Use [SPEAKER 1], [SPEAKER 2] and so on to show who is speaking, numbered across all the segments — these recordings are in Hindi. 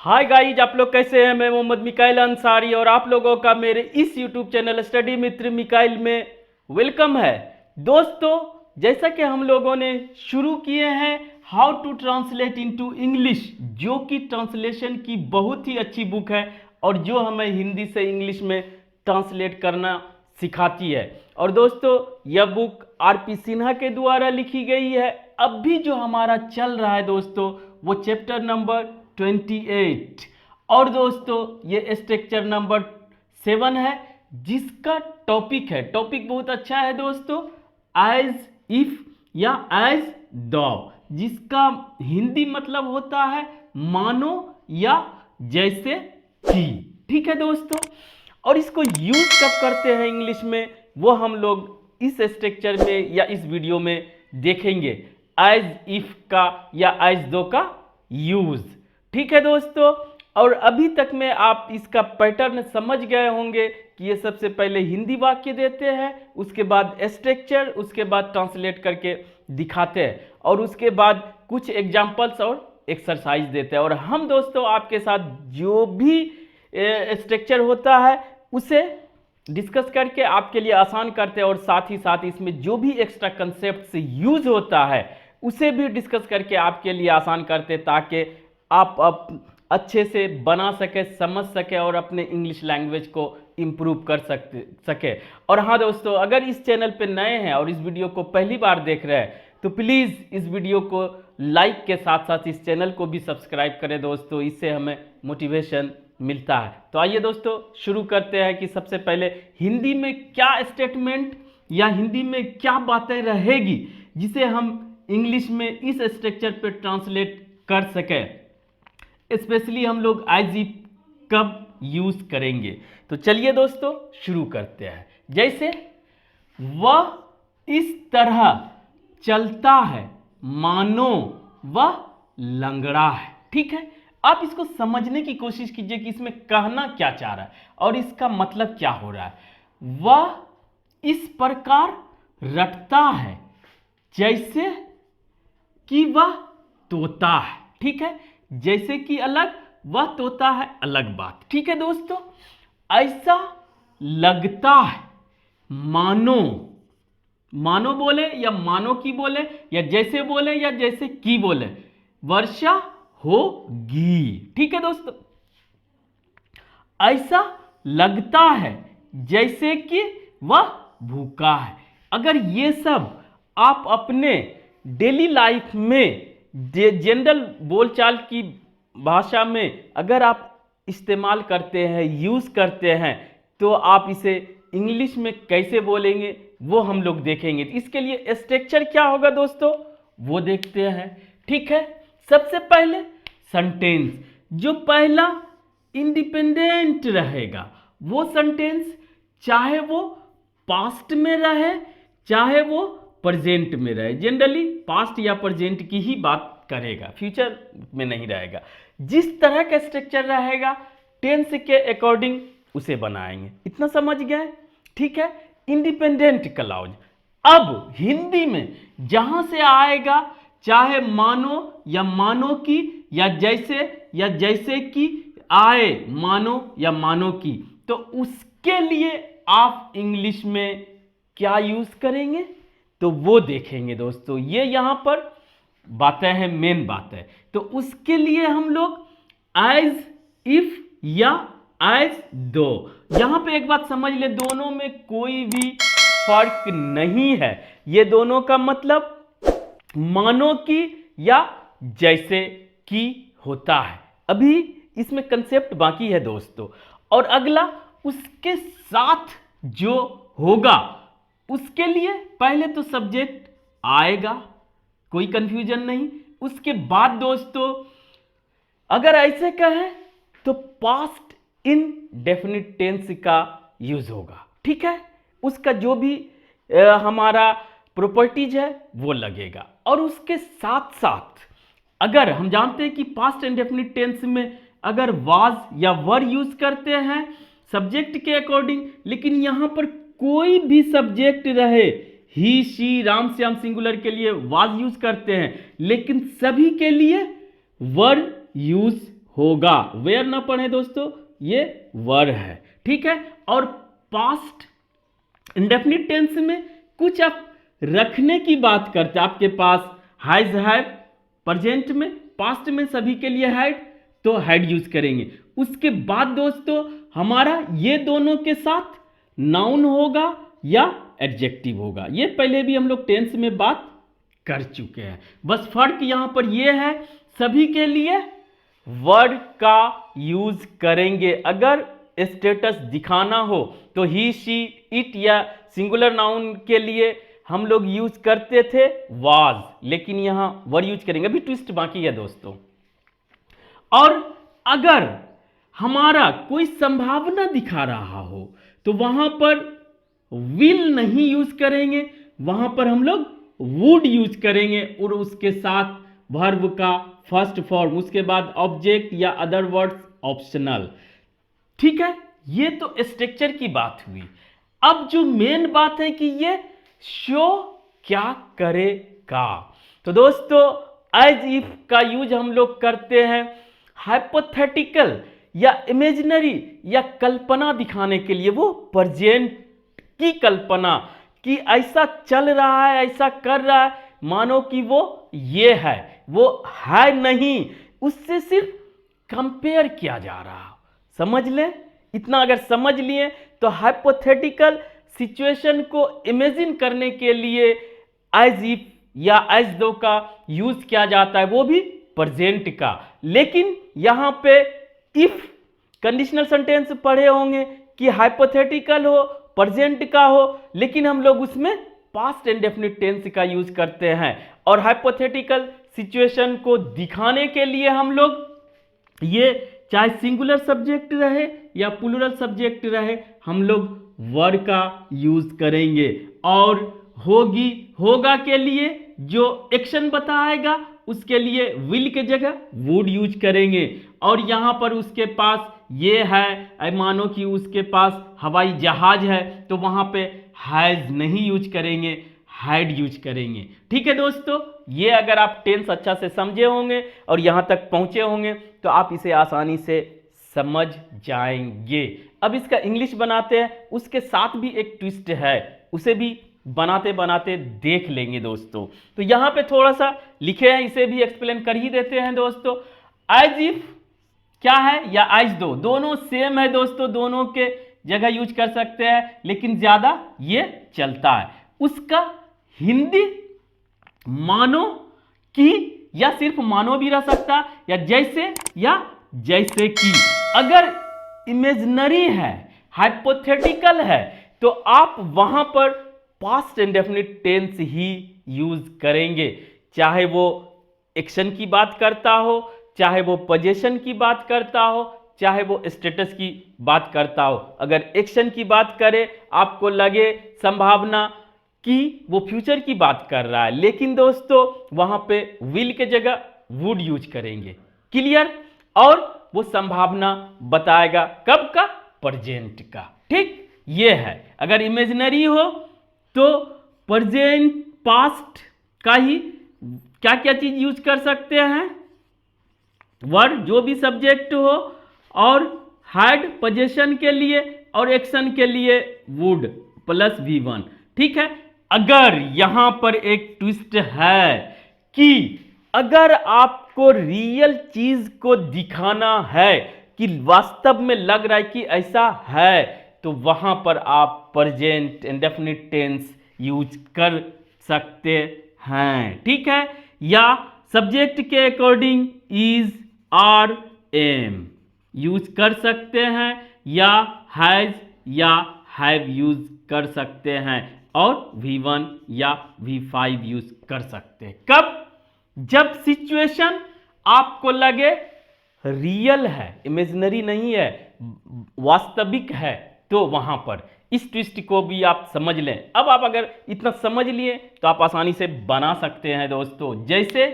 [SPEAKER 1] हाय गाइज, आप लोग कैसे हैं। मैं मोहम्मद मिकाइल अंसारी और आप लोगों का मेरे इस यूट्यूब चैनल स्टडी मित्र मिकाइल में वेलकम है। दोस्तों, जैसा कि हम लोगों ने शुरू किए हैं how to translate into English, जो कि ट्रांसलेशन की बहुत ही अच्छी बुक है और जो हमें हिंदी से इंग्लिश में ट्रांसलेट करना सिखाती है। और दोस्तों, यह बुक आर.पी. सिन्हा के द्वारा लिखी गई है। अब भी जो हमारा चल रहा है दोस्तों, वो चैप्टर नंबर 28 और दोस्तों ये स्ट्रक्चर नंबर 7 है, जिसका टॉपिक बहुत अच्छा है दोस्तों, एज इफ या एज दो, जिसका हिंदी मतलब होता है मानो या जैसे कि। ठीक है दोस्तों, और इसको यूज कब करते हैं इंग्लिश में, वो हम लोग इस स्ट्रक्चर में या इस वीडियो में देखेंगे। एज इफ का या एज दो का यूज। ठीक है दोस्तों, और अभी तक में आप इसका पैटर्न समझ गए होंगे कि ये सबसे पहले हिंदी वाक्य देते हैं, उसके बाद स्ट्रक्चर, उसके बाद ट्रांसलेट करके दिखाते हैं और उसके बाद कुछ एग्जाम्पल्स और एक्सरसाइज देते हैं। और हम दोस्तों आपके साथ जो भी स्ट्रक्चर होता है उसे डिस्कस करके आपके लिए आसान करते हैं और साथ ही साथ इसमें जो भी एक्स्ट्रा कंसेप्ट यूज होता है उसे भी डिस्कस करके आपके लिए आसान करते, ताकि आप अच्छे से बना सके, समझ सके और अपने इंग्लिश लैंग्वेज को इम्प्रूव कर सके। और हाँ दोस्तों, अगर इस चैनल पे नए हैं और इस वीडियो को पहली बार देख रहे हैं तो प्लीज़ इस वीडियो को लाइक के साथ साथ इस चैनल को भी सब्सक्राइब करें दोस्तों, इससे हमें मोटिवेशन मिलता है। तो आइए दोस्तों शुरू करते हैं कि सबसे पहले हिंदी में क्या स्टेटमेंट या हिंदी में क्या बातें रहेगी जिसे हम इंग्लिश में इस स्ट्रक्चर पे ट्रांसलेट कर सकें। स्पेशली हम लोग एज इफ कब यूज करेंगे। तो चलिए दोस्तों शुरू करते हैं। जैसे वह इस तरह चलता है मानो वह लंगड़ा है। ठीक है, आप इसको समझने की कोशिश कीजिए कि इसमें कहना क्या चाह रहा है और इसका मतलब क्या हो रहा है। वह इस प्रकार रटता है जैसे कि वह तोता है। ठीक है, जैसे कि अलग, वह तोता है अलग बात। ठीक है दोस्तों, ऐसा लगता है मानो बोले या मानो की बोले या जैसे कि बोले वर्षा होगी। ठीक है दोस्तों, ऐसा लगता है जैसे कि वह भूखा है। अगर ये सब आप अपने डेली लाइफ में जनरल बोलचाल की भाषा में अगर आप इस्तेमाल करते हैं, यूज़ करते हैं, तो आप इसे इंग्लिश में कैसे बोलेंगे वो हम लोग देखेंगे। इसके लिए स्ट्रक्चर क्या होगा दोस्तों, वो देखते हैं। ठीक है, सबसे पहले सेंटेंस, जो पहला इंडिपेंडेंट रहेगा वो सेंटेंस, चाहे वो पास्ट में रहे चाहे वो प्रेजेंट में रहे, जनरली पास्ट या प्रेजेंट की ही बात करेगा, फ्यूचर में नहीं रहेगा। जिस तरह का स्ट्रक्चर रहेगा टेंस के अकॉर्डिंग उसे बनाएंगे। इतना समझ गए। ठीक है, इंडिपेंडेंट क्लॉज अब हिंदी में जहां से आएगा, चाहे मानो या मानो की या जैसे कि आए, मानो या मानो की, तो उसके लिए आप इंग्लिश में क्या यूज करेंगे तो वो देखेंगे दोस्तों। ये यहां पर बातें हैं, मेन बात है। तो उसके लिए हम लोग एज इफ या एज दो, यहां पे एक बात समझ ले, दोनों में कोई भी फर्क नहीं है। ये दोनों का मतलब मानो की या जैसे कि होता है। अभी इसमें कंसेप्ट बाकी है दोस्तों। और अगला उसके साथ जो होगा उसके लिए पहले तो सब्जेक्ट आएगा, कोई कंफ्यूजन नहीं। उसके बाद दोस्तों अगर ऐसे कहें तो पास्ट इंडेफिनिट टेंस का यूज होगा। ठीक है, उसका जो भी हमारा प्रॉपर्टीज है वो लगेगा। और उसके साथ साथ अगर हम जानते हैं कि पास्ट इंडेफिनिट टेंस में अगर वाज या वर यूज करते हैं सब्जेक्ट के अकॉर्डिंग, लेकिन यहां पर कोई भी सब्जेक्ट रहे, ही शी राम श्याम सिंगुलर के लिए वाज यूज करते हैं, लेकिन सभी के लिए वर यूज होगा। वेयर ना पढ़े दोस्तों, ये वर है, ठीक है। और पास्ट इंडेफिनिट टेंस में कुछ आप रखने की बात करते हैं, आपके पास हैज है प्रेजेंट में, पास्ट में सभी के लिए हैड, तो हैड यूज करेंगे। उसके बाद दोस्तों हमारा ये दोनों के साथ नाउन होगा या एडजेक्टिव होगा। ये पहले भी हम लोग टेंस में बात कर चुके हैं, बस फर्क यहां पर ये है, सभी के लिए वर्ड का यूज करेंगे। अगर स्टेटस दिखाना हो तो ही, शी, इट या सिंगुलर नाउन के लिए हम लोग यूज करते थे वाज, लेकिन यहां वर्ड यूज करेंगे। अभी ट्विस्ट बाकी है दोस्तों। और अगर हमारा कोई संभावना दिखा रहा हो तो वहां पर विल नहीं यूज करेंगे, वहां पर हम लोग वुड यूज करेंगे और उसके साथ वर्ब का फर्स्ट फॉर्म, उसके बाद ऑब्जेक्ट या अदर वर्ड्स ऑप्शनल, ठीक है। ये तो स्ट्रक्चर की बात हुई। अब जो मेन बात है कि ये शो क्या करेगा, तो दोस्तों एज इफ का यूज हम लोग करते हैं हाइपोथेटिकल या इमेजिनरी या कल्पना दिखाने के लिए। वो प्रेजेंट की कल्पना कि ऐसा चल रहा है, ऐसा कर रहा है, मानो कि वो ये है, वो है नहीं, उससे सिर्फ कंपेयर किया जा रहा। समझ लें, इतना अगर समझ लिए तो हाइपोथेटिकल सिचुएशन को इमेजिन करने के लिए एज इफ या एज दो का यूज किया जाता है, वो भी प्रेजेंट का। लेकिन यहां पे इफ कंडीशनल सेंटेंस पढ़े होंगे कि हाइपोथेटिकल हो, प्रेजेंट का हो, लेकिन हम लोग उसमें पास्ट इंडेफिनिट टेंस का यूज करते हैं। और हाइपोथेटिकल सिचुएशन को दिखाने के लिए हम लोग ये चाहे सिंगुलर सब्जेक्ट रहे या प्लूरल सब्जेक्ट रहे, हम लोग वर का यूज करेंगे। और होगी, होगा के लिए जो एक्शन बताएगा उसके लिए विल के जगह वुड यूज करेंगे। और यहां पर उसके पास ये है, मानो कि उसके पास हवाई जहाज है, तो वहां पे हैज नहीं यूज करेंगे, हैड यूज करेंगे। ठीक है दोस्तों, ये अगर आप टेंस अच्छा से समझे होंगे और यहां तक पहुंचे होंगे तो आप इसे आसानी से समझ जाएंगे। अब इसका इंग्लिश बनाते हैं, उसके साथ भी एक ट्विस्ट है, उसे भी बनाते बनाते देख लेंगे दोस्तों। तो यहां पे थोड़ा सा लिखे हैं, इसे भी एक्सप्लेन कर ही देते हैं दोस्तों। एज इफ क्या है या एज दो, दोनों सेम है दोस्तों, दोनों के जगह यूज कर सकते हैं, लेकिन ज्यादा ये चलता है। उसका हिंदी मानो कि या सिर्फ मानो भी रह सकता, या जैसे या जैसे कि। अगर इमेजिनरी है, हाइपोथेटिकल है, तो आप वहां पर पास्ट इंडेफिनिट टेंस ही यूज करेंगे, चाहे वो एक्शन की बात करता हो, चाहे वो पोजीशन की बात करता हो, चाहे वो स्टेटस की बात करता हो। अगर एक्शन की बात करे, आपको लगे संभावना कि वो फ्यूचर की बात कर रहा है, लेकिन दोस्तों वहां पे विल के जगह वुड यूज करेंगे। क्लियर? और वो संभावना बताएगा कब का? प्रेजेंट का। ठीक, ये है। अगर इमेजिनरी हो तो प्रेजेंट पास्ट का ही क्या क्या चीज यूज कर सकते हैं, वर्ड जो भी सब्जेक्ट हो, और हैड पोजीशन के लिए और एक्शन के लिए वुड प्लस V1। ठीक है। अगर यहां पर एक ट्विस्ट है कि अगर आपको रियल चीज को दिखाना है कि वास्तव में लग रहा है कि ऐसा है, तो वहां पर आप प्रेजेंट इंडेफिनिट टेंस यूज कर सकते हैं। ठीक है। या सब्जेक्ट के according is, are, am use कर सकते हैं, या हैज या हैव यूज कर सकते हैं, और V1 या V5 यूज कर सकते हैं। कब? जब सिचुएशन आपको लगे रियल है, इमेजिनरी नहीं है, वास्तविक है, तो वहां पर इस ट्विस्ट को भी आप समझ लें। अब आप अगर इतना समझ लिए तो आप आसानी से बना सकते हैं दोस्तों। जैसे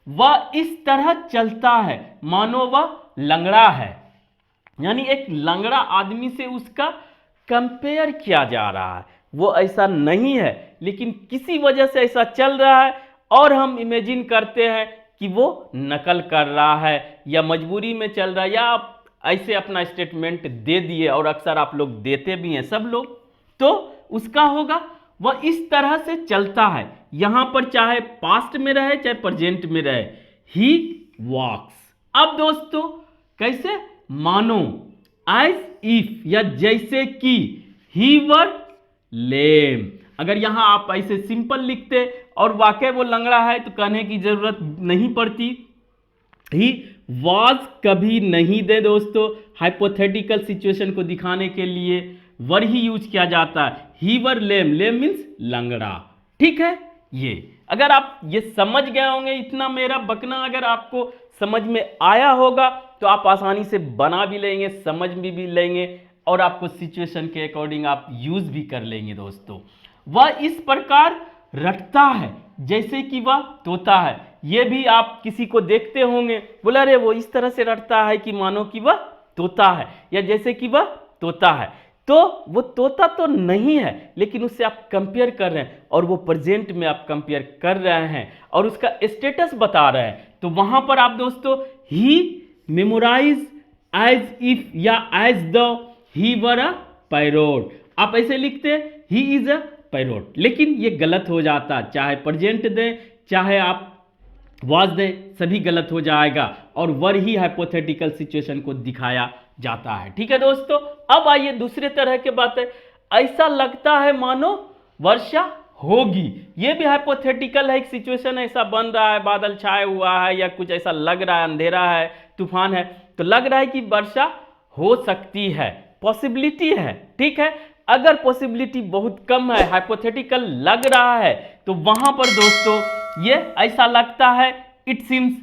[SPEAKER 1] वह इस तरह चलता है मानो वह लंगड़ा है, यानी एक लंगड़ा आदमी से उसका कंपेयर किया जा रहा है। वो ऐसा नहीं है, लेकिन किसी वजह से ऐसा चल रहा है, और हम इमेजिन करते हैं कि वो नकल कर रहा है या मजबूरी में चल रहा है या आप ऐसे अपना स्टेटमेंट दे दिए, और अक्सर आप लोग देते भी हैं सब लोग, तो उसका होगा वह इस तरह से चलता है। यहां पर चाहे पास्ट में रहे चाहे प्रेजेंट में रहे, ही वॉक्स। अब दोस्तों कैसे, मानो, एज इफ या जैसे कि, ही वर लेम। अगर यहां आप ऐसे सिंपल लिखते और वाकई वो लंगड़ा है तो कहने की जरूरत नहीं पड़ती। ही वाज कभी नहीं दे दोस्तों, हाइपोथेटिकल सिचुएशन को दिखाने के लिए वर ही यूज किया जाता है। ही वर लेम, लेम मीन्स लंगड़ा। ठीक है, ये अगर आप ये समझ गए होंगे, इतना मेरा बकना अगर आपको समझ में आया होगा तो आप आसानी से बना भी लेंगे, समझ भी लेंगे, और आपको सिचुएशन के अकॉर्डिंग आप यूज भी कर लेंगे दोस्तों। वह इस प्रकार रटता है जैसे कि वह तोता है। ये भी आप किसी को देखते होंगे, बोला रे वो इस तरह से रटता है कि मानो कि वह तोता है या जैसे कि वह तोता है। तो वो तोता तो नहीं है, लेकिन उससे आप कंपेयर कर रहे हैं और वो प्रेजेंट में आप कंपेयर कर रहे हैं और उसका स्टेटस बता रहे हैं। तो वहां पर आप दोस्तों ही मेमोराइज एज इफ या as the he were a parrot, आप ऐसे लिखते ही इज अ पैरोट, लेकिन ये गलत हो जाता, चाहे प्रेजेंट दें चाहे आप वाज दें, सभी गलत हो जाएगा और वर ही हाइपोथेटिकल सिचुएशन को दिखाया जाता है। ठीक है दोस्तों, अब आइए दूसरे तरह के बात है। ऐसा लगता है मानो वर्षा होगी, ये भी हाइपोथेटिकल है, एक सिचुएशन ऐसा बन रहा है, बादल छाए हुआ है या कुछ ऐसा लग रहा है, अंधेरा है, तूफान है, तो लग रहा है कि वर्षा हो सकती है, पॉसिबिलिटी है। ठीक है, अगर पॉसिबिलिटी बहुत कम है, हाइपोथेटिकल लग रहा है, तो वहां पर दोस्तों ये ऐसा लगता है, इट सीम्स,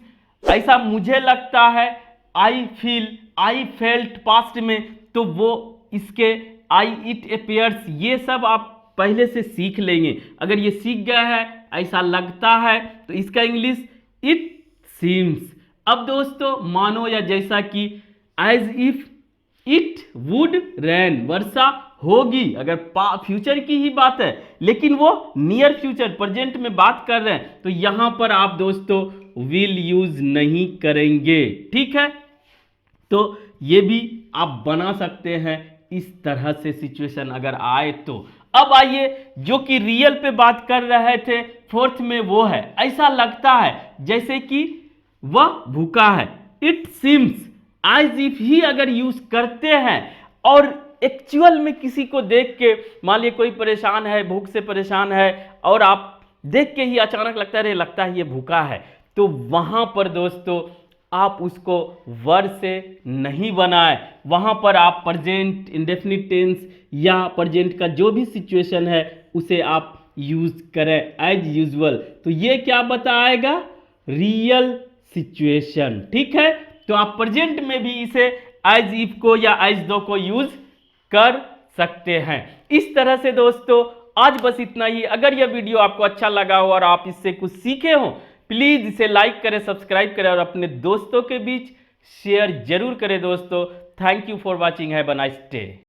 [SPEAKER 1] ऐसा मुझे लगता है, I feel, I felt past में, तो वो इसके आई इट अपियर्स, ये सब आप पहले से सीख लेंगे। अगर ये सीख गया है ऐसा लगता है तो इसका इंग्लिश इट सीम्स। अब दोस्तों मानो या जैसा कि, as if it would rain, वर्षा होगी, अगर फ्यूचर की ही बात है, लेकिन वो नियर फ्यूचर प्रेजेंट में बात कर रहे हैं, तो यहां पर आप दोस्तों विल यूज नहीं करेंगे। ठीक है, तो ये भी आप बना सकते हैं इस तरह से सिचुएशन अगर आए तो। अब आइए जो कि रियल पे बात कर रहे थे, फोर्थ में वो है, ऐसा लगता है जैसे कि वह भूखा है, it seems as if he अगर यूज करते हैं और एक्चुअल में किसी को देख के, मान लीजिए कोई परेशान है, भूख से परेशान है, और आप देख के ही अचानक लगता है, लगता है ये भूखा है, तो वहां पर दोस्तों आप उसको वर से नहीं बनाए, वहां पर आप प्रेजेंट इंडेफिनिट टेंस या प्रेजेंट का जो भी सिचुएशन है उसे आप यूज करें एज यूजुअल। तो ये क्या बताएगा, रियल सिचुएशन। ठीक है, तो आप प्रेजेंट में भी इसे एज इफ को या एज दो को यूज कर सकते हैं। इस तरह से दोस्तों आज बस इतना ही। अगर यह वीडियो आपको अच्छा लगा हो और आप इससे कुछ सीखे हो, प्लीज इसे लाइक करें, सब्सक्राइब करें और अपने दोस्तों के बीच शेयर जरूर करें दोस्तों। Thank you for watching, have a nice day.